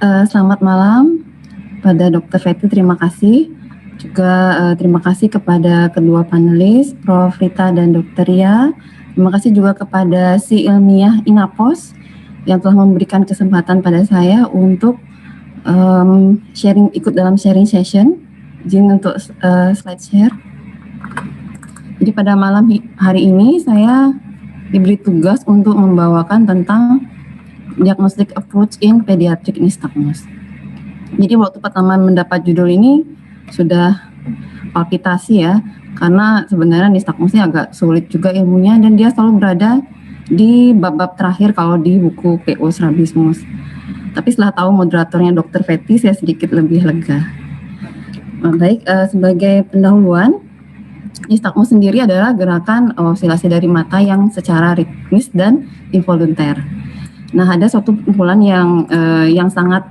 Selamat malam pada Dr. Fetty, terima kasih. Juga terima kasih kepada kedua panelis, Prof. Rita dan Dr. Ria. Terima kasih juga kepada si ilmiah Inapos yang telah memberikan kesempatan pada saya untuk ikut dalam sharing session. Izin untuk slide share. Jadi pada malam hari ini saya diberi tugas untuk membawakan tentang diagnostic approach in pediatric nystagmus. Jadi waktu pertama mendapat judul ini sudah palpitasi ya, karena sebenarnya nystagmus ini agak sulit juga ilmunya dan dia selalu berada di bab-bab terakhir kalau di buku PO Strabismus. Tapi setelah tahu moderatornya Dr. Fetty, saya sedikit lebih lega. Baik, sebagai pendahuluan, nystagmus sendiri adalah gerakan osilasi dari mata yang secara ritmis dan involunter. Nah, ada suatu kumpulan yang sangat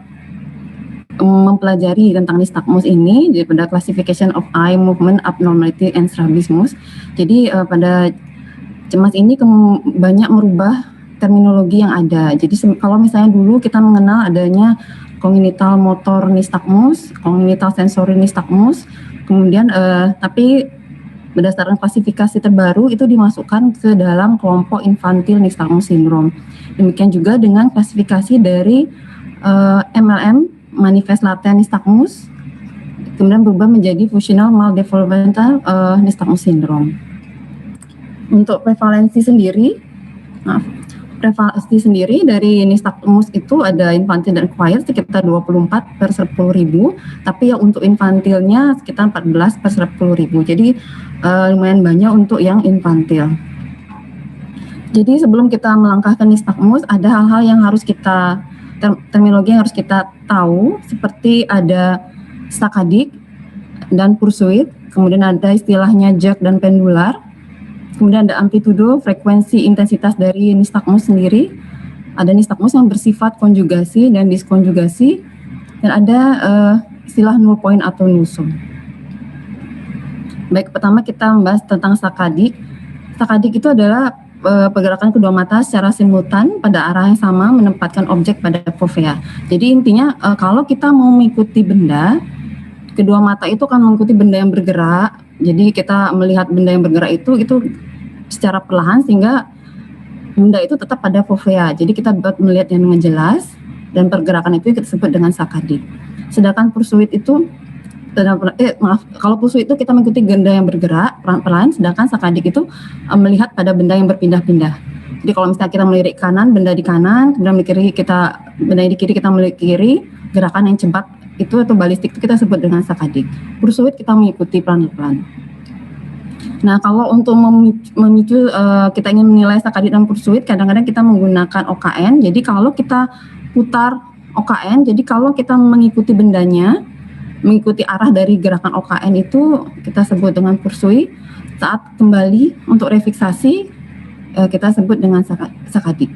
mempelajari tentang nystagmus ini pada classification of eye movement abnormality and strabismus. Jadi pada cemas ini banyak merubah terminologi yang ada. Jadi kalau misalnya dulu kita mengenal adanya congenital motor nystagmus, congenital sensory nystagmus, kemudian tapi berdasarkan klasifikasi terbaru itu dimasukkan ke dalam kelompok infantile nystagmus syndrome. Demikian juga dengan klasifikasi dari MLM manifest latent nystagmus, kemudian berubah menjadi functional maldevelopmental nystagmus syndrome. Untuk prevalensi sendiri dari nystagmus itu ada infantile dan acquired sekitar 24 per 10.000, tapi ya untuk infantilnya sekitar 14 per 10.000. Jadi lumayan banyak untuk yang infantil. Jadi sebelum kita melangkah ke nystagmus, ada hal-hal yang harus kita terminologi yang harus kita tahu, seperti ada stakadik dan pursuit, kemudian ada istilahnya jerk dan pendular, kemudian ada amplitudo, frekuensi, intensitas dari nystagmus sendiri, ada nystagmus yang bersifat konjugasi dan diskonjugasi, dan ada istilah null point atau nusum. Baik, pertama kita membahas tentang stakadik. Stakadik itu adalah pergerakan kedua mata secara simultan pada arah yang sama menempatkan objek pada fovea. Jadi intinya kalau kita mau mengikuti benda, kedua mata itu akan mengikuti benda yang bergerak. Jadi kita melihat benda yang bergerak itu secara perlahan sehingga benda itu tetap pada fovea. Jadi kita dapat melihat yang dengan jelas dan pergerakan itu kita sebut dengan stakadik. Sedangkan pursuit itu kalau pursuit itu kita mengikuti benda yang bergerak pelan-pelan, sedangkan stakadik itu melihat pada benda yang berpindah-pindah. Jadi kalau misalnya kita melirik kanan, benda di kanan, kemudian benda di kiri kita melirik kiri, gerakan yang cepat itu atau balistik itu kita sebut dengan stakadik. Pursuit kita mengikuti pelan-pelan. Nah, kalau untuk memicu kita ingin menilai stakadik dan pursuit, kadang-kadang kita menggunakan OKN. Jadi kalau kita putar OKN, jadi kalau kita mengikuti bendanya, mengikuti arah dari gerakan OKN itu kita sebut dengan pursuit. Saat kembali untuk refiksasi kita sebut dengan stakadik.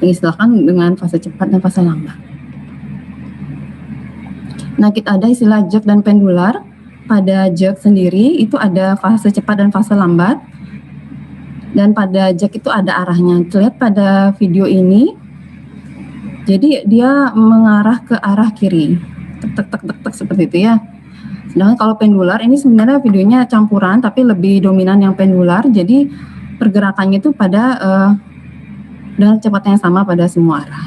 Diistilahkan dengan fase cepat dan fase lambat. Nah, kita ada istilah jerk dan pendular. Pada jerk sendiri itu ada fase cepat dan fase lambat. Dan pada jerk itu ada arahnya. Lihat pada video ini. Jadi dia mengarah ke arah kiri. Tek seperti itu ya. Sedangkan kalau pendular ini sebenarnya videonya campuran tapi lebih dominan yang pendular. Jadi pergerakannya itu pada dengan kecepatan yang sama pada semua arah.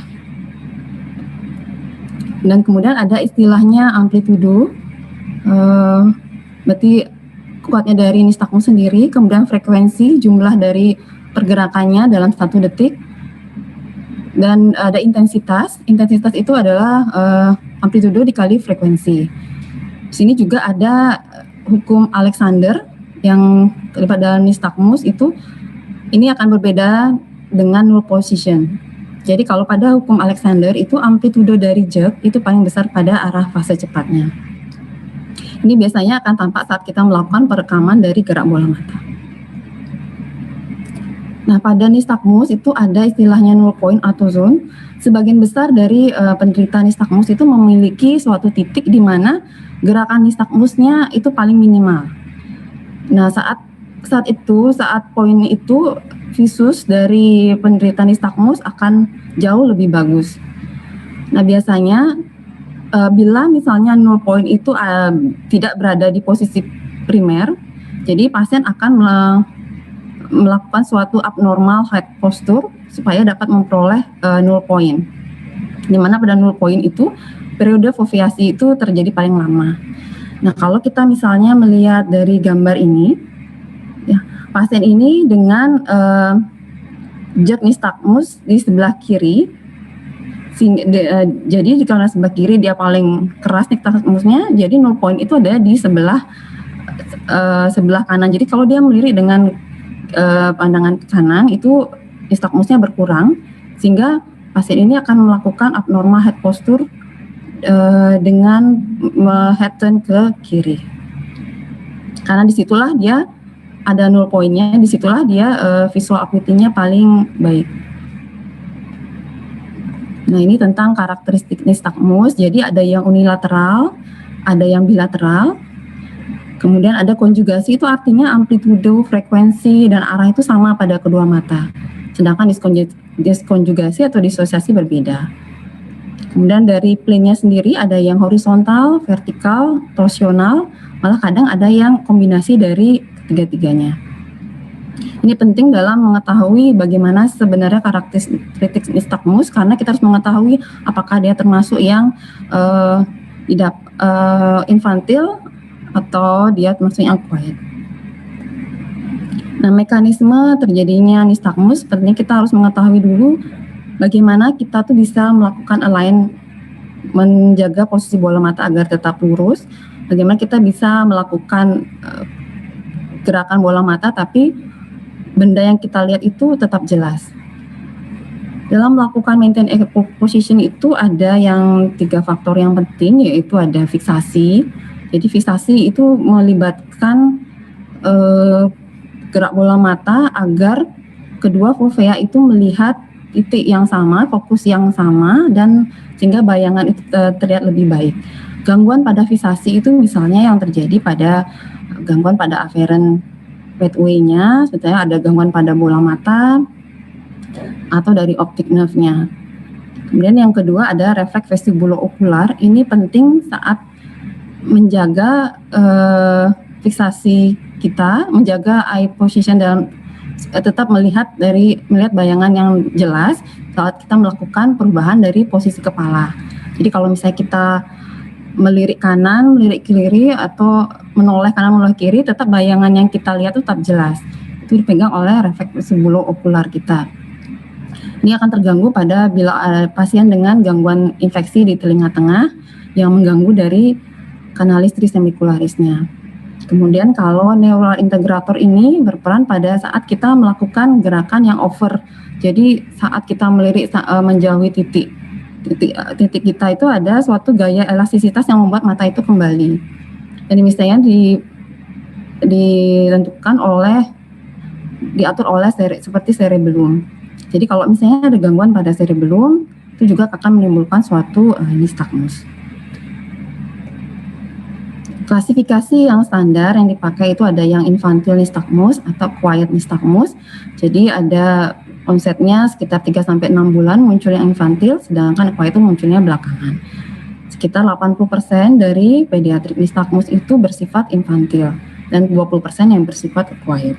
Dan kemudian ada istilahnya amplitudo. Berarti kuatnya dari nystagmus sendiri, kemudian frekuensi jumlah dari pergerakannya dalam 1 detik. Dan ada intensitas. Intensitas itu adalah amplitudo dikali frekuensi. Di sini juga ada hukum Alexander yang terlibat dalam nystagmus itu ini akan berbeda dengan null position. Jadi kalau pada hukum Alexander itu amplitudo dari jerk itu paling besar pada arah fase cepatnya. Ini biasanya akan tampak saat kita melakukan perekaman dari gerak bola mata. Nah, pada nystagmus itu ada istilahnya null point atau zone. Sebagian besar dari penderita nystagmus itu memiliki suatu titik di mana gerakan nystagmusnya itu paling minimal. Nah, saat poin itu visus dari penderita nystagmus akan jauh lebih bagus. Nah, biasanya bila misalnya null point itu tidak berada di posisi primer, jadi pasien akan melakukan suatu abnormal head posture supaya dapat memperoleh null point. Di mana pada null point itu periode foveasi itu terjadi paling lama. Nah, kalau kita misalnya melihat dari gambar ini, ya, pasien ini dengan jerk nystagmus di sebelah kiri, jadi jika sebelah kiri dia paling keras nystagmusnya, jadi null point itu ada di sebelah kanan. Jadi kalau dia melirik dengan pandangan ke kanan, itu nystagmusnya berkurang, sehingga pasien ini akan melakukan abnormal head posture dengan head turn ke kiri. Karena disitulah dia ada null point-nya, disitulah dia visual acuity-nya paling baik. Nah, ini tentang karakteristik nystagmus. Jadi ada yang unilateral, ada yang bilateral. Kemudian ada konjugasi, itu artinya amplitudo, frekuensi, dan arah itu sama pada kedua mata. Sedangkan diskonjugasi atau disosiasi berbeda. Kemudian dari plane-nya sendiri ada yang horizontal, vertikal, torsional, malah kadang ada yang kombinasi dari ketiga-tiganya. Ini penting dalam mengetahui bagaimana sebenarnya karakteristik nystagmus, karena kita harus mengetahui apakah dia termasuk yang infantil atau dia termasuk yang acquired. Nah, mekanisme terjadinya nystagmus, sepertinya kita harus mengetahui dulu bagaimana kita tuh bisa melakukan align, menjaga posisi bola mata agar tetap lurus, bagaimana kita bisa melakukan gerakan bola mata tapi benda yang kita lihat itu tetap jelas. Dalam melakukan maintain position itu ada yang 3 faktor yang penting, yaitu ada fiksasi. Jadi fiksasi itu melibatkan gerak bola mata agar kedua fovea itu melihat titik yang sama, fokus yang sama, dan sehingga bayangan itu terlihat lebih baik. Gangguan pada fiksasi itu misalnya yang terjadi pada gangguan pada afferent pathway-nya, sebetulnya ada gangguan pada bola mata atau dari optic nerve-nya. Kemudian yang kedua ada refleks vestibulo-okular. Ini penting saat menjaga fiksasi kita, menjaga eye position dalam tetap melihat bayangan yang jelas saat kita melakukan perubahan dari posisi kepala. Jadi kalau misalnya kita melirik kanan, melirik kiri, atau menoleh kanan, menoleh kiri, tetap bayangan yang kita lihat itu tetap jelas. Itu dipegang oleh refleks vestibulo-okular kita. Ini akan terganggu bila pasien dengan gangguan infeksi di telinga tengah yang mengganggu dari kanalis trisemicularisnya. Kemudian kalau neural integrator ini berperan pada saat kita melakukan gerakan yang over. Jadi saat kita melirik menjauhi titik kita itu ada suatu gaya elastisitas yang membuat mata itu kembali. Dan misalnya diatur oleh seperti cerebellum. Jadi kalau misalnya ada gangguan pada cerebellum, itu juga akan menimbulkan suatu nystagmus. Klasifikasi yang standar yang dipakai itu ada yang infantile nystagmus atau acquired nystagmus. Jadi ada onsetnya sekitar 3-6 bulan muncul yang infantil, sedangkan acquired itu munculnya belakangan. Sekitar 80% dari pediatric nystagmus itu bersifat infantil dan 20% yang bersifat acquired.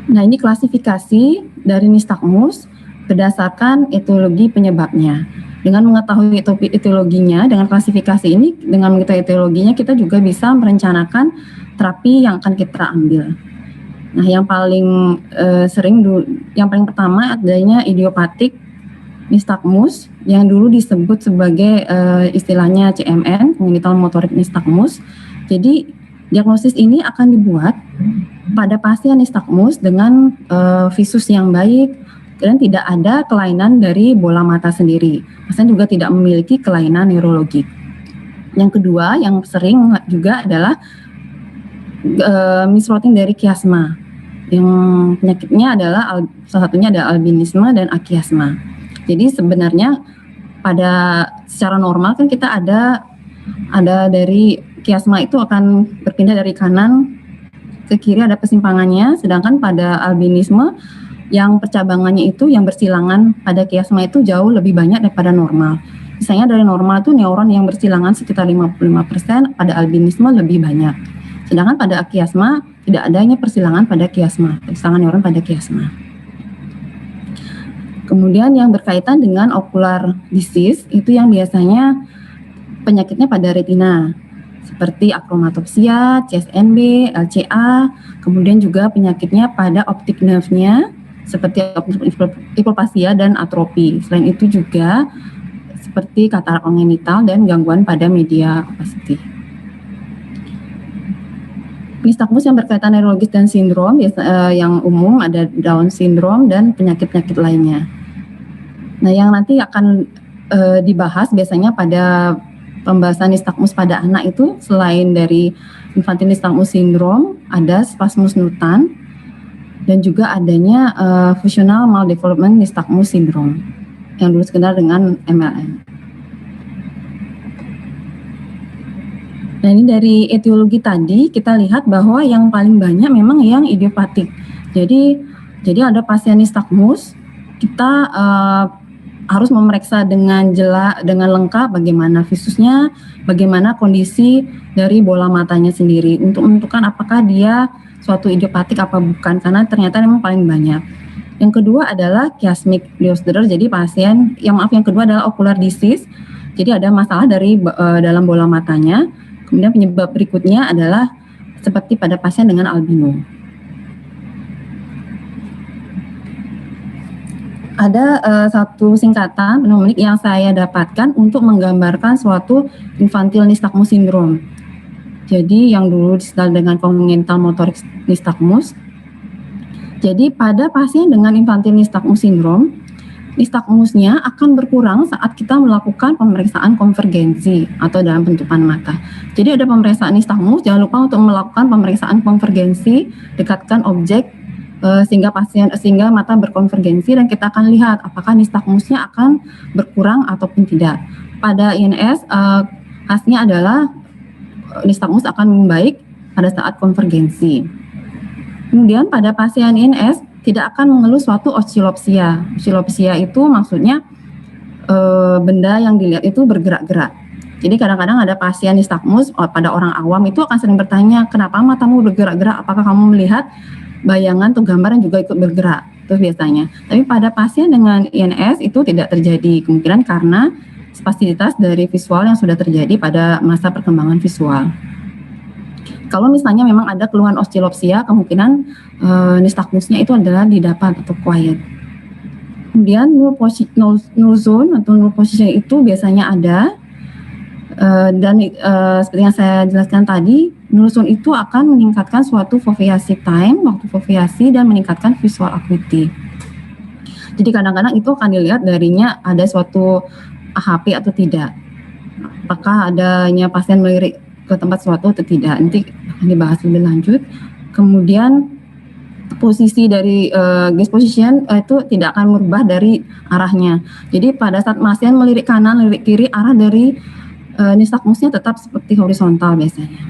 Nah, ini klasifikasi dari nystagmus berdasarkan etiologi penyebabnya. Dengan mengetahui etiologinya, dengan klasifikasi ini, dengan mengetahui etiologinya, kita juga bisa merencanakan terapi yang akan kita ambil. Nah, yang paling yang paling pertama adanya idiopatik nystagmus yang dulu disebut sebagai istilahnya CMN, congenital motoric nystagmus. Jadi diagnosis ini akan dibuat pada pasien nystagmus dengan visus yang baik dan tidak ada kelainan dari bola mata sendiri. Pasien juga tidak memiliki kelainan neurologik. Yang kedua yang sering juga adalah misrouting dari kiasma. Yang penyakitnya adalah salah satunya ada albinisme dan akiasma. Jadi sebenarnya secara normal kan kita ada dari kiasma itu akan berpindah dari kanan ke kiri, ada persimpangannya, sedangkan pada albinisme yang percabangannya itu yang bersilangan pada kiasma itu jauh lebih banyak daripada normal. Misalnya dari normal itu neuron yang bersilangan sekitar 55%, pada albinisme lebih banyak. Sedangkan pada kiasma tidak adanya persilangan pada kiasma, persilangan neuron pada kiasma. Kemudian yang berkaitan dengan ocular disease itu yang biasanya penyakitnya pada retina, seperti akromatopsia, CSNB, LCA, kemudian juga penyakitnya pada optic nerve-nya, seperti hipoplasia dan atrofi. Selain itu juga seperti katarak kongenital dan gangguan pada media opacity. Nistagmus yang berkaitan neurologis dan sindrom yang umum ada Down syndrome dan penyakit-penyakit lainnya. Nah, yang nanti akan dibahas biasanya pada pembahasan nistagmus pada anak itu selain dari infantile nystagmus syndrome ada spasmus nutan dan juga adanya functional maldevelopment nystagmus syndrome yang dulu dikenal dengan MLN. Nah, ini dari etiologi tadi kita lihat bahwa yang paling banyak memang yang idiopatik. Jadi ada pasien nystagmus, kita harus memeriksa dengan lengkap bagaimana visusnya, bagaimana kondisi dari bola matanya sendiri untuk menentukan apakah dia suatu idiopatik apa bukan, karena ternyata memang paling banyak. Yang kedua adalah chiasmic disorder, jadi yang kedua adalah ocular disease, jadi ada masalah dari dalam bola matanya. Kemudian penyebab berikutnya adalah seperti pada pasien dengan albino. Ada satu singkatan mnemonik yang saya dapatkan untuk menggambarkan suatu infantile nystagmus syndrome. Jadi yang dulu dikenal dengan congenital motoric nystagmus. Jadi pada pasien dengan infantile nystagmus syndrome, nystagmusnya akan berkurang saat kita melakukan pemeriksaan konvergensi atau dalam pentupan mata. Jadi ada pemeriksaan nystagmus, jangan lupa untuk melakukan pemeriksaan konvergensi, dekatkan objek sehingga mata berkonvergensi dan kita akan lihat apakah nystagmusnya akan berkurang ataupun tidak. Pada INS khasnya adalah nystagmus akan membaik pada saat konvergensi. Kemudian pada pasien INS tidak akan mengeluh suatu oscillopsia. Oscillopsia itu maksudnya benda yang dilihat itu bergerak-gerak. Jadi kadang-kadang ada pasien nystagmus pada orang awam itu akan sering bertanya, kenapa matamu bergerak-gerak? Apakah kamu melihat bayangan atau gambar yang juga ikut bergerak? Itu biasanya. Tapi pada pasien dengan INS itu tidak terjadi, kemungkinan karena spasialitas dari visual yang sudah terjadi pada masa perkembangan visual. Kalau misalnya memang ada keluhan oscillopsia, kemungkinan nystagmusnya itu adalah didapat atau quiet. Kemudian null zone atau null position itu biasanya ada dan seperti yang saya jelaskan tadi, null zone itu akan meningkatkan suatu foveasi time, waktu foveasi, dan meningkatkan visual acuity. Jadi kadang-kadang itu akan dilihat darinya ada suatu AHP atau tidak. Apakah adanya pasien melirik ke tempat suatu atau tidak, nanti akan dibahas lebih lanjut. Kemudian posisi dari gaze position itu tidak akan merubah dari arahnya. Jadi pada saat pasien melirik kanan, melirik kiri, arah dari nystagmusnya tetap seperti horizontal biasanya.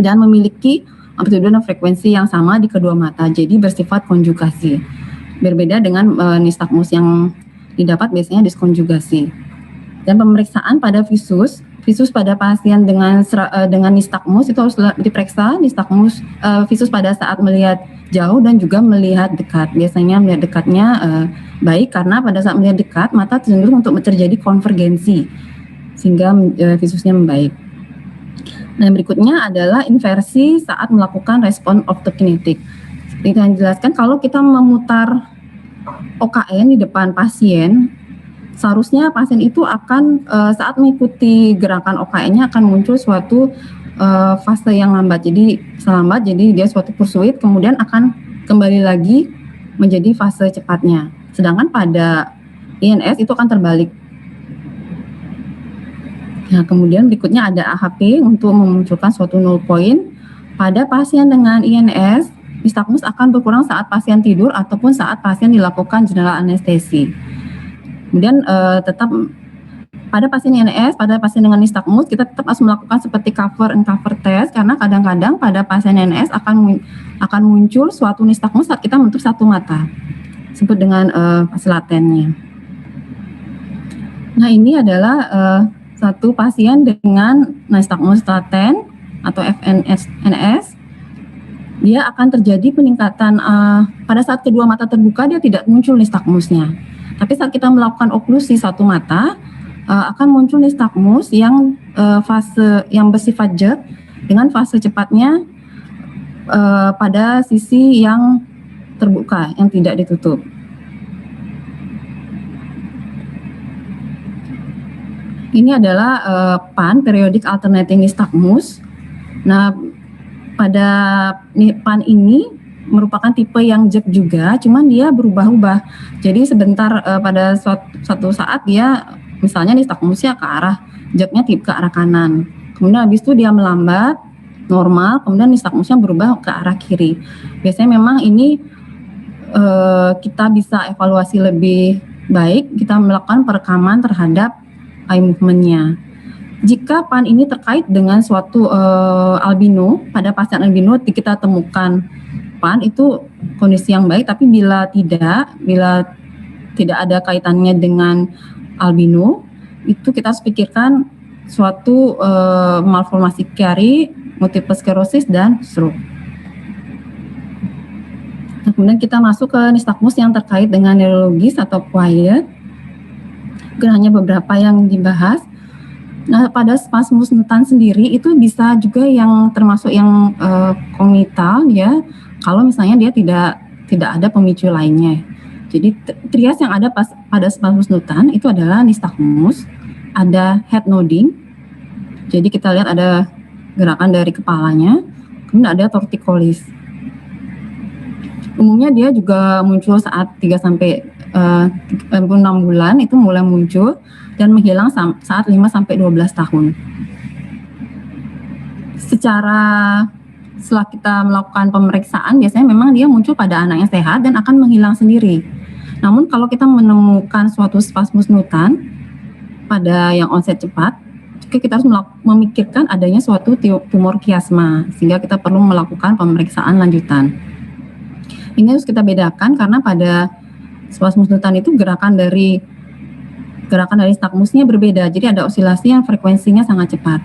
Dan memiliki amplitude dan frekuensi yang sama di kedua mata, jadi bersifat konjugasi. Berbeda dengan nystagmus yang didapat biasanya diskonjugasi. Dan pemeriksaan pada visus pada pasien dengan nystagmus itu harus diperiksa nystagmus visus pada saat melihat jauh dan juga melihat dekat. Biasanya melihat dekatnya baik karena pada saat melihat dekat mata cenderung untuk terjadi konvergensi sehingga visusnya membaik. Dan berikutnya adalah inversi saat melakukan respon optokinetik. Seperti yang dijelaskan, kalau kita memutar OKN di depan pasien, seharusnya pasien itu akan saat mengikuti gerakan OKN-nya akan muncul suatu fase yang lambat. Jadi selambat, jadi dia suatu pursuit, kemudian akan kembali lagi menjadi fase cepatnya. Sedangkan pada INS itu akan terbalik. Nah, kemudian berikutnya ada AHP untuk memunculkan suatu null point. Pada pasien dengan INS, nystagmus akan berkurang saat pasien tidur ataupun saat pasien dilakukan general anestesi. Kemudian tetap pada pasien NS, pada pasien dengan nistagmus kita tetap harus melakukan seperti cover and cover test, karena kadang-kadang pada pasien NS akan muncul suatu nistagmus saat kita menutup satu mata, disebut dengan fase latennya. Nah, ini adalah satu pasien dengan nistagmus laten atau FNS. Dia akan terjadi peningkatan pada saat kedua mata terbuka dia tidak muncul nistagmusnya. Tapi saat kita melakukan oklusi satu mata akan muncul nistagmus yang fase yang bersifat jerk dengan fase cepatnya pada sisi yang terbuka yang tidak ditutup. Ini adalah PAN, periodic alternating nystagmus. Nah, pada PAN ini merupakan tipe yang jerk juga, cuman dia berubah-ubah. Jadi sebentar pada suatu saat dia misalnya nystagmusnya ke arah jerknya ke arah kanan. Kemudian habis itu dia melambat normal, kemudian nystagmusnya berubah ke arah kiri. Biasanya memang ini kita bisa evaluasi lebih baik, kita melakukan perekaman terhadap eye movement-nya. Jika PAN ini terkait dengan suatu albino, pada pasien albino kita temukan PAN itu kondisi yang baik, tapi bila tidak ada kaitannya dengan albino, itu kita harus pikirkan suatu malformasi chiari, multiple sclerosis, dan stroke. Nah, kemudian kita masuk ke nystagmus yang terkait dengan neurologis atau quiet. Hanya beberapa yang dibahas. Nah, pada spasmus nutan sendiri itu bisa juga yang termasuk yang kognital ya, kalau misalnya dia tidak ada pemicu lainnya. Jadi trias yang ada pada spasmus nutan itu adalah nystagmus, ada head nodding. Jadi kita lihat ada gerakan dari kepalanya, kemudian ada torticollis. Umumnya dia juga muncul saat 3 sampai 6 bulan itu mulai muncul dan menghilang saat 5 sampai 12 tahun. Setelah kita melakukan pemeriksaan, biasanya memang dia muncul pada anak yang sehat dan akan menghilang sendiri. Namun kalau kita menemukan suatu spasmus nutan pada yang onset cepat, kita harus memikirkan adanya suatu tumor kiasma, sehingga kita perlu melakukan pemeriksaan lanjutan. Ini harus kita bedakan karena pada spasmus nutan itu gerakan dari nystagmusnya berbeda, jadi ada osilasi yang frekuensinya sangat cepat.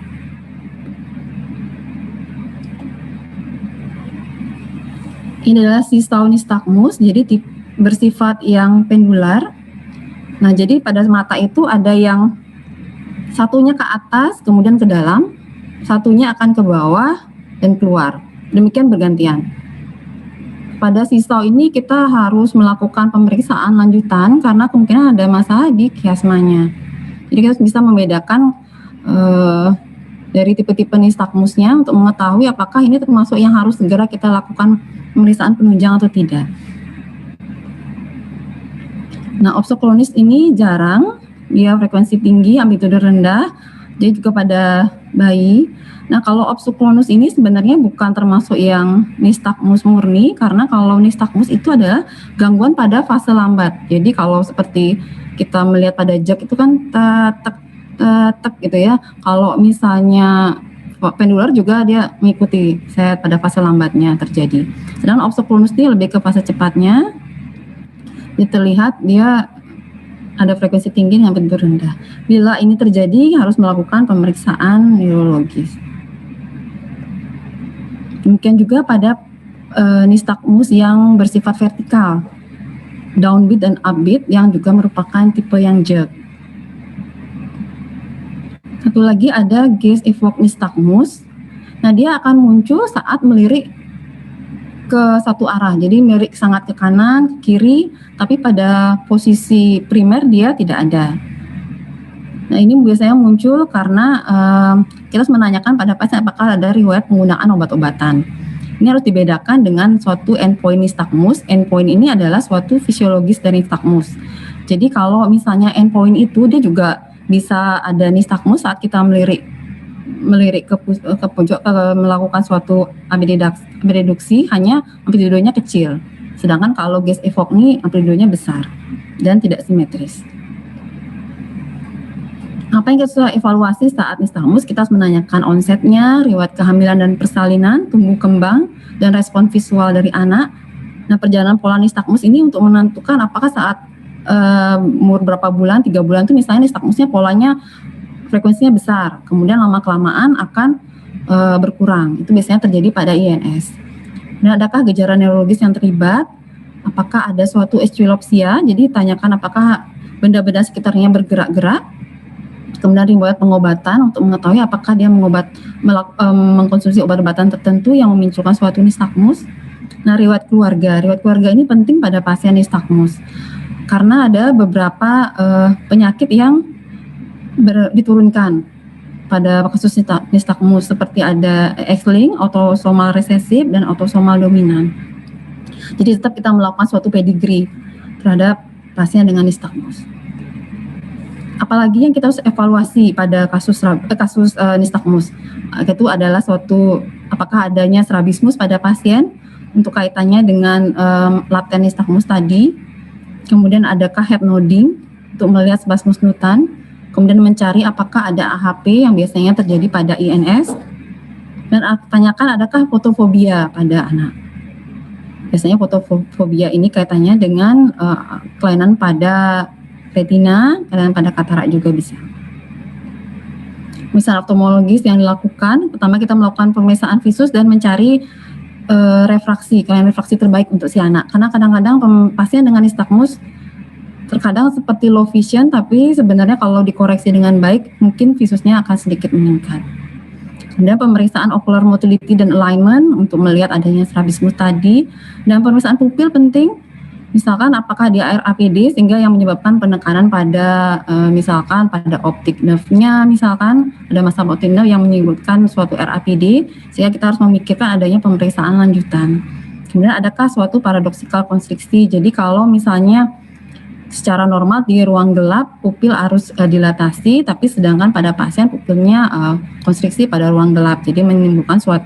Ini adalah sistole nystagmus, jadi bersifat yang pendular. Nah, jadi pada mata itu ada yang satunya ke atas, kemudian ke dalam, satunya akan ke bawah dan keluar. Demikian bergantian. Pada sistole ini kita harus melakukan pemeriksaan lanjutan karena kemungkinan ada masalah di kiasmanya. Jadi kita bisa membedakan dari tipe-tipe nystagmusnya untuk mengetahui apakah ini termasuk yang harus segera kita lakukan pemeriksaan penunjang atau tidak. Nah, opsoklonis ini jarang, dia frekuensi tinggi, amplitude rendah, dia juga pada bayi. Nah, kalau opsoklonus ini sebenarnya bukan termasuk yang nystagmus murni, karena kalau nystagmus itu adalah gangguan pada fase lambat. Jadi kalau seperti kita melihat pada jerk itu kan tek gitu ya. Kalau misalnya pendular juga dia mengikuti set pada fase lambatnya terjadi. Sedangkan opsoklonus ini lebih ke fase cepatnya. Dia terlihat dia ada frekuensi tinggi yang amplitude rendah. Bila ini terjadi harus melakukan pemeriksaan neurologis. Demikian juga pada nystagmus yang bersifat vertikal, downbeat dan upbeat yang juga merupakan tipe yang jerk. Satu lagi ada gaze evoked nystagmus. Nah, dia akan muncul saat melirik ke satu arah, jadi melirik sangat ke kanan, ke kiri, tapi pada posisi primer dia tidak ada. Nah, ini biasanya muncul karena kita harus menanyakan pada pasien apakah ada riwayat penggunaan obat-obatan. Ini harus dibedakan dengan suatu endpoint nystagmus. Endpoint ini adalah suatu fisiologis dari nystagmus. Jadi kalau misalnya endpoint itu dia juga bisa ada nystagmus saat kita melirik ke pojok melakukan suatu abreduksi, hanya amplitudenya kecil. Sedangkan kalau gaze evoked ini amplitudenya besar dan tidak simetris. Apa yang kita evaluasi saat nistagmus? Kita harus menanyakan onsetnya, riwayat kehamilan dan persalinan, tumbuh kembang, dan respon visual dari anak. Nah, perjalanan pola nistagmus ini untuk menentukan apakah saat umur berapa bulan, 3 bulan itu misalnya nistagmusnya polanya frekuensinya besar, kemudian lama-kelamaan akan berkurang. Itu biasanya terjadi pada INS. Dan adakah gejala neurologis yang terlibat? Apakah ada suatu esculopsia? Jadi tanyakan apakah benda-benda sekitarnya bergerak-gerak. Kemudian riwayat pengobatan untuk mengetahui apakah dia mengkonsumsi obat-obatan tertentu yang memunculkan suatu nistagmus. Nah, riwayat keluarga ini penting pada pasien nistagmus karena ada beberapa penyakit yang diturunkan pada kasus nistagmus seperti ada X-linked, autosomal resesif, dan autosomal dominan. Jadi tetap kita melakukan suatu pedigree terhadap pasien dengan nistagmus. Apalagi yang kita harus evaluasi pada kasus nistagmus itu adalah suatu apakah adanya strabismus pada pasien untuk kaitannya dengan laten nistagmus tadi. Kemudian adakah head nodding untuk melihat spasmus nutan. Kemudian mencari apakah ada AHP yang biasanya terjadi pada INS. Dan tanyakan adakah fotofobia pada anak. Biasanya fotofobia ini kaitannya dengan kelainan pada retina, kelainan pada katarak juga bisa. Misal oftalmologis yang dilakukan, pertama kita melakukan pemeriksaan visus dan mencari refraksi, kelainan refraksi terbaik untuk si anak. Karena kadang-kadang pasien dengan nistagmus terkadang seperti low vision, tapi sebenarnya kalau dikoreksi dengan baik, mungkin visusnya akan sedikit meningkat. Kemudian pemeriksaan ocular motility dan alignment untuk melihat adanya strabismus tadi, dan pemeriksaan pupil penting. Misalkan apakah dia RAPD sehingga yang menyebabkan penekanan pada misalkan pada optic nerve-nya, misalkan ada masalah optic nerve yang menyebabkan suatu RAPD, sehingga kita harus memikirkan adanya pemeriksaan lanjutan. Kemudian adakah suatu paradoxical konstriksi? Jadi kalau misalnya secara normal di ruang gelap pupil harus dilatasi, tapi sedangkan pada pasien pupilnya konstriksi pada ruang gelap, jadi menimbulkan suatu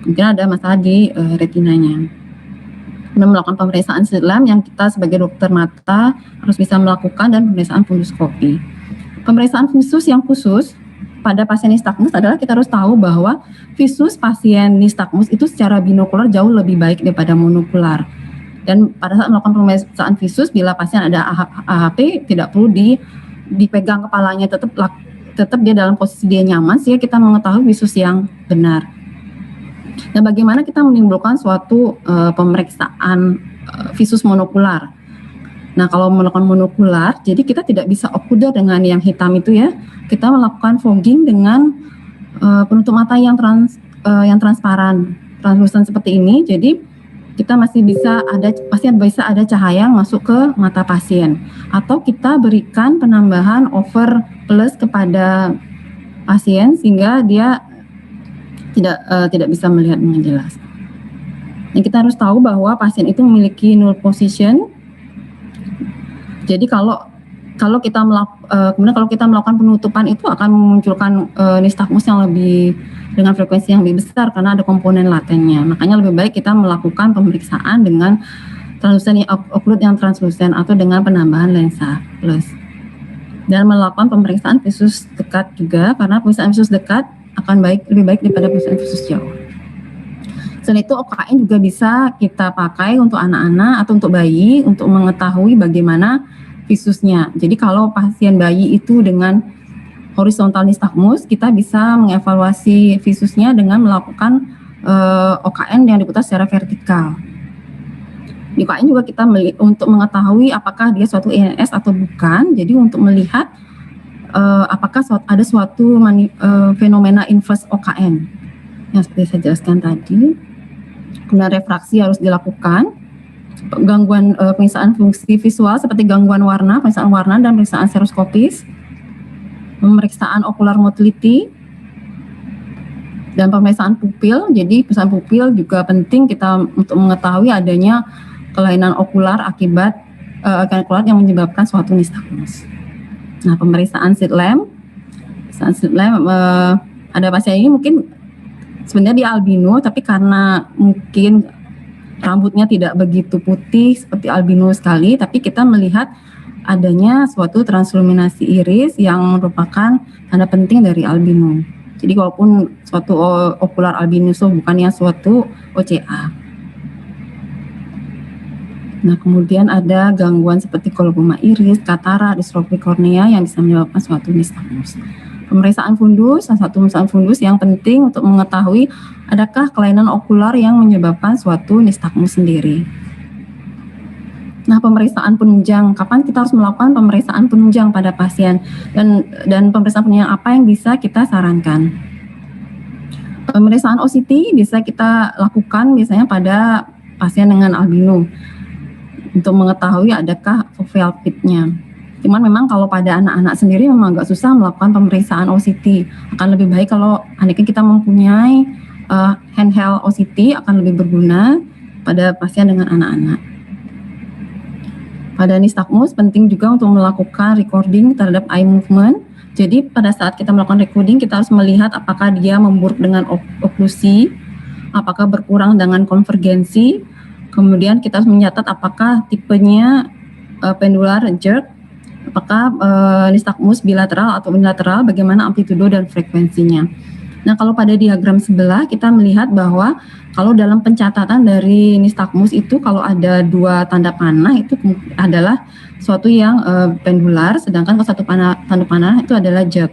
mungkin ada masalah di retinanya. Melakukan pemeriksaan slit lamp yang kita sebagai dokter mata harus bisa melakukan, dan pemeriksaan funduskopi. Pemeriksaan visus yang khusus pada pasien nistagmus adalah kita harus tahu bahwa visus pasien nistagmus itu secara binokular jauh lebih baik daripada monokular. Dan pada saat melakukan pemeriksaan visus, bila pasien ada AHP, tidak perlu dipegang kepalanya, tetap dia dalam posisi dia nyaman, sehingga kita mengetahui visus yang benar. Dan bagaimana kita menimbulkan suatu pemeriksaan visus monokular. Nah, kalau melakukan monokular, jadi kita tidak bisa okuler dengan yang hitam itu ya. Kita melakukan fogging dengan penutup mata yang transparan, translucent seperti ini. Jadi kita masih bisa ada cahaya masuk ke mata pasien, atau kita berikan penambahan over plus kepada pasien sehingga dia tidak bisa melihat dengan jelas. Dan kita harus tahu bahwa pasien itu memiliki null position. Jadi kalau kita melakukan penutupan itu akan memunculkan nistagmus yang lebih dengan frekuensi yang lebih besar karena ada komponen latennya. Makanya lebih baik kita melakukan pemeriksaan dengan translucent occlude yang translucent atau dengan penambahan lensa plus. Dan melakukan pemeriksaan visus dekat juga, karena pemeriksaan visus dekat akan lebih baik daripada pemeriksaan visus jauh. Selain itu OKN juga bisa kita pakai untuk anak-anak atau untuk bayi untuk mengetahui bagaimana visusnya. Jadi kalau pasien bayi itu dengan horizontal nistagmus, kita bisa mengevaluasi visusnya dengan melakukan OKN yang diputar secara vertikal. Di OKN juga kita untuk mengetahui apakah dia suatu INS atau bukan. Jadi untuk melihat apakah ada suatu fenomena inverse OKN yang seperti saya jelaskan tadi. Kemudian refraksi harus dilakukan, gangguan pemeriksaan fungsi visual seperti gangguan warna, pemeriksaan warna dan pemeriksaan stereoskopis, pemeriksaan ocular motility, dan pemeriksaan pupil. Jadi pemeriksaan pupil juga penting kita untuk mengetahui adanya kelainan okular akibat okular yang menyebabkan suatu nistagmus. Nah, pemeriksaan slit lamp, ada pasien ini mungkin sebenarnya dia albino, tapi karena mungkin rambutnya tidak begitu putih seperti albino sekali, tapi kita melihat adanya suatu transluminasi iris yang merupakan tanda penting dari albino. Jadi walaupun suatu okular albinisme bukannya suatu OCA. Nah, kemudian ada gangguan seperti koloboma iris, katarak, distrofi kornea yang bisa menyebabkan suatu nistagmus. Pemeriksaan fundus, salah satu pemeriksaan fundus yang penting untuk mengetahui adakah kelainan okular yang menyebabkan suatu nistagmus sendiri. Nah, pemeriksaan penunjang, kapan kita harus melakukan pemeriksaan penunjang pada pasien dan pemeriksaan penunjang apa yang bisa kita sarankan. Pemeriksaan OCT bisa kita lakukan biasanya pada pasien dengan albino untuk mengetahui adakah foveal pitnya. Cuman memang kalau pada anak-anak sendiri memang agak susah melakukan pemeriksaan OCT. Akan lebih baik kalau anaknya kita mempunyai handheld OCT akan lebih berguna pada pasien dengan anak-anak. Pada nistagmus penting juga untuk melakukan recording terhadap eye movement. Jadi pada saat kita melakukan recording kita harus melihat apakah dia memburuk dengan oklusi, apakah berkurang dengan konvergensi. Kemudian kita harus mencatat apakah tipenya pendular jerk, apakah nistagmus bilateral atau unilateral, bagaimana amplitudo dan frekuensinya. Nah, kalau pada diagram sebelah kita melihat bahwa kalau dalam pencatatan dari nistagmus itu kalau ada dua tanda panah itu adalah suatu yang pendular, sedangkan kalau satu tanda panah itu adalah jerk.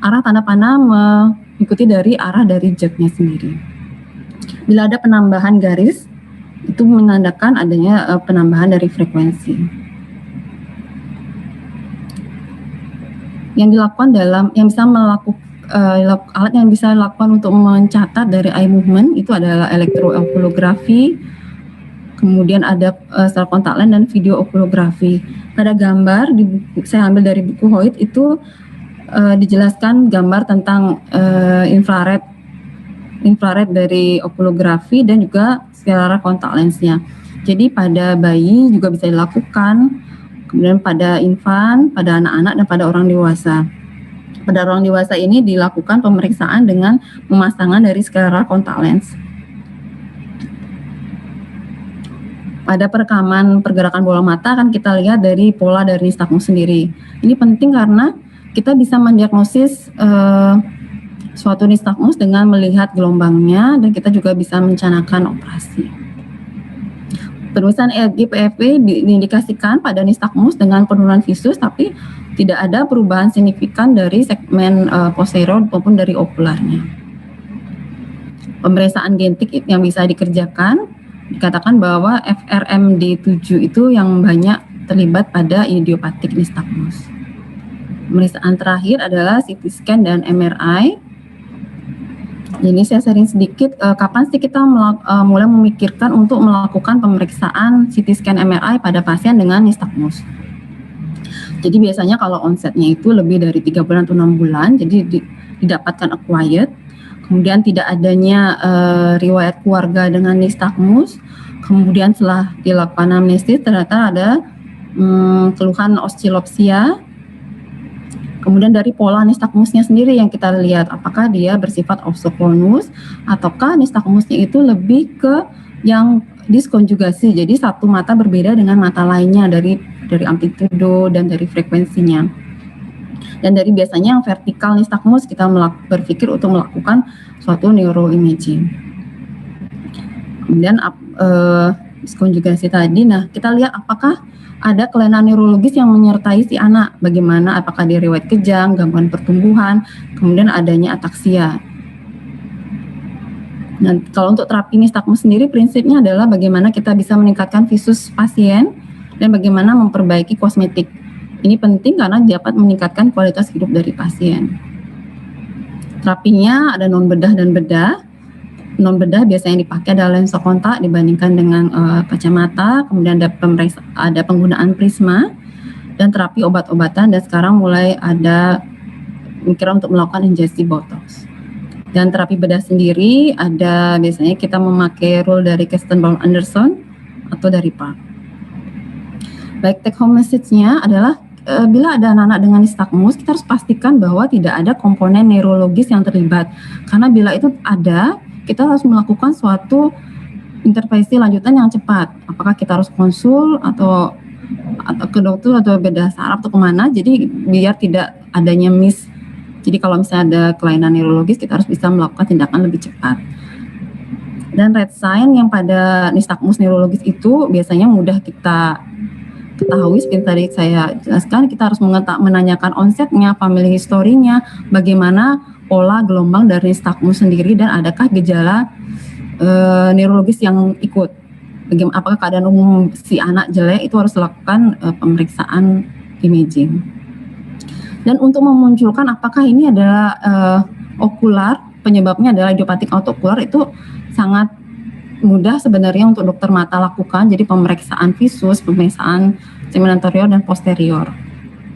Arah tanda panah mengikuti dari arah dari jerknya sendiri. Bila ada penambahan garis itu menandakan adanya penambahan dari frekuensi. Yang dilakukan yang bisa melakukan alat yang bisa dilakukan untuk mencatat dari eye movement itu adalah elektrookulografi, kemudian ada sel kontak lens dan video okulografi. Pada gambar di buku, saya ambil dari buku Hoyt itu dijelaskan gambar tentang infrared dari okulografi dan juga skleral kontak lensnya. Jadi pada bayi juga bisa dilakukan, kemudian pada infan, pada anak-anak dan pada orang dewasa. Pada orang dewasa ini dilakukan pemeriksaan dengan pemasangan dari skleral kontak lens. Pada perekaman pergerakan bola mata kan kita lihat dari pola dari nistagmus sendiri. Ini penting karena kita bisa mendiagnosis suatu nistagmus dengan melihat gelombangnya dan kita juga bisa mencanangkan operasi. Pemeriksaan EEG PFP diindikasikan pada nistagmus dengan penurunan visus tapi tidak ada perubahan signifikan dari segmen posterior maupun dari okularnya. Pemeriksaan genetik yang bisa dikerjakan dikatakan bahwa FRMD7 itu yang banyak terlibat pada idiopatik nistagmus. Pemeriksaan terakhir adalah CT scan dan MRI. Jadi saya sharing sedikit kapan sih kita mulai memikirkan untuk melakukan pemeriksaan CT scan MRI pada pasien dengan nistagmus. Jadi biasanya kalau onsetnya itu lebih dari 3 bulan atau 6 bulan, jadi didapatkan acquired. Kemudian tidak adanya riwayat keluarga dengan nistagmus. Kemudian setelah dilakukan anamnesis ternyata ada keluhan oscillopsia. Kemudian dari pola nistagmusnya sendiri yang kita lihat apakah dia bersifat obsoklonus ataukah nistagmusnya itu lebih ke yang diskonjugasi. Jadi satu mata berbeda dengan mata lainnya dari amplitudo dan dari frekuensinya. Dan dari biasanya yang vertikal nistagmus kita berpikir untuk melakukan suatu neuroimaging. Kemudian diskonjugasi tadi, nah kita lihat apakah ada kelainan neurologis yang menyertai si anak, bagaimana apakah dia riwayat kejang, gangguan pertumbuhan, kemudian adanya ataksia. Nah, kalau untuk terapi nistagmus sendiri prinsipnya adalah bagaimana kita bisa meningkatkan visus pasien dan bagaimana memperbaiki kosmetik. Ini penting karena dapat meningkatkan kualitas hidup dari pasien. Terapinya ada non bedah dan bedah. Non bedah biasanya dipakai adalah lensa kontak dibandingkan dengan kacamata. Kemudian ada penggunaan prisma dan terapi obat-obatan dan sekarang mulai ada pemikiran untuk melakukan injeksi botox. Dan terapi bedah sendiri ada biasanya kita memakai rule dari Kestenbaum Anderson atau dari Park. Baik, take home message-nya adalah bila ada anak-anak dengan nistagmus, kita harus pastikan bahwa tidak ada komponen neurologis yang terlibat. Karena bila itu ada, kita harus melakukan suatu intervensi lanjutan yang cepat. Apakah kita harus konsul atau atau ke dokter atau beda saraf atau kemana, jadi biar tidak adanya miss. Jadi kalau misalnya ada kelainan neurologis, kita harus bisa melakukan tindakan lebih cepat. Dan red sign yang pada nistagmus neurologis itu biasanya mudah kita ketahui, seperti tadi saya jelaskan. Kita harus menanyakan onsetnya, family history-nya, bagaimana pola gelombang dari nistagmus sendiri, dan adakah gejala neurologis yang ikut. Apakah keadaan umum si anak jelek, itu harus dilakukan pemeriksaan imaging. Dan untuk memunculkan apakah ini adalah okular, penyebabnya adalah idiopatik autookular, itu sangat mudah sebenarnya untuk dokter mata lakukan. Jadi pemeriksaan visus, pemeriksaan segmen anterior dan posterior.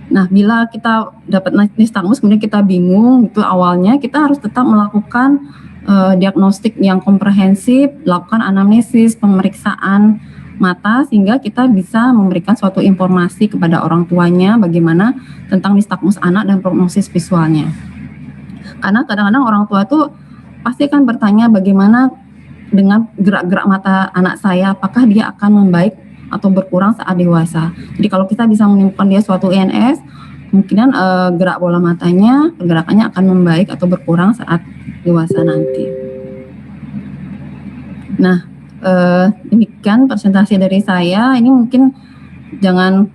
Nah, bila kita dapat nistagmus kemudian kita bingung itu awalnya, kita harus tetap melakukan diagnostik yang komprehensif, lakukan anamnesis, pemeriksaan mata, sehingga kita bisa memberikan suatu informasi kepada orang tuanya bagaimana tentang nistagmus anak dan prognosis visualnya. Karena kadang-kadang orang tua itu pasti akan bertanya bagaimana dengan gerak-gerak mata anak saya, apakah dia akan membaik atau berkurang saat dewasa. Jadi kalau kita bisa menemukan dia suatu INS, kemungkinan gerak bola matanya, pergerakannya akan membaik atau berkurang saat dewasa nanti. Nah, demikian presentasi dari saya. Ini mungkin jangan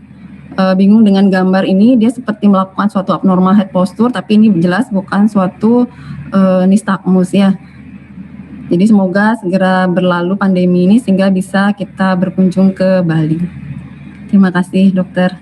bingung dengan gambar ini, dia seperti melakukan suatu abnormal head posture, tapi ini jelas bukan suatu nistagmus ya. Jadi semoga segera berlalu pandemi ini sehingga bisa kita berkunjung ke Bali. Terima kasih dokter.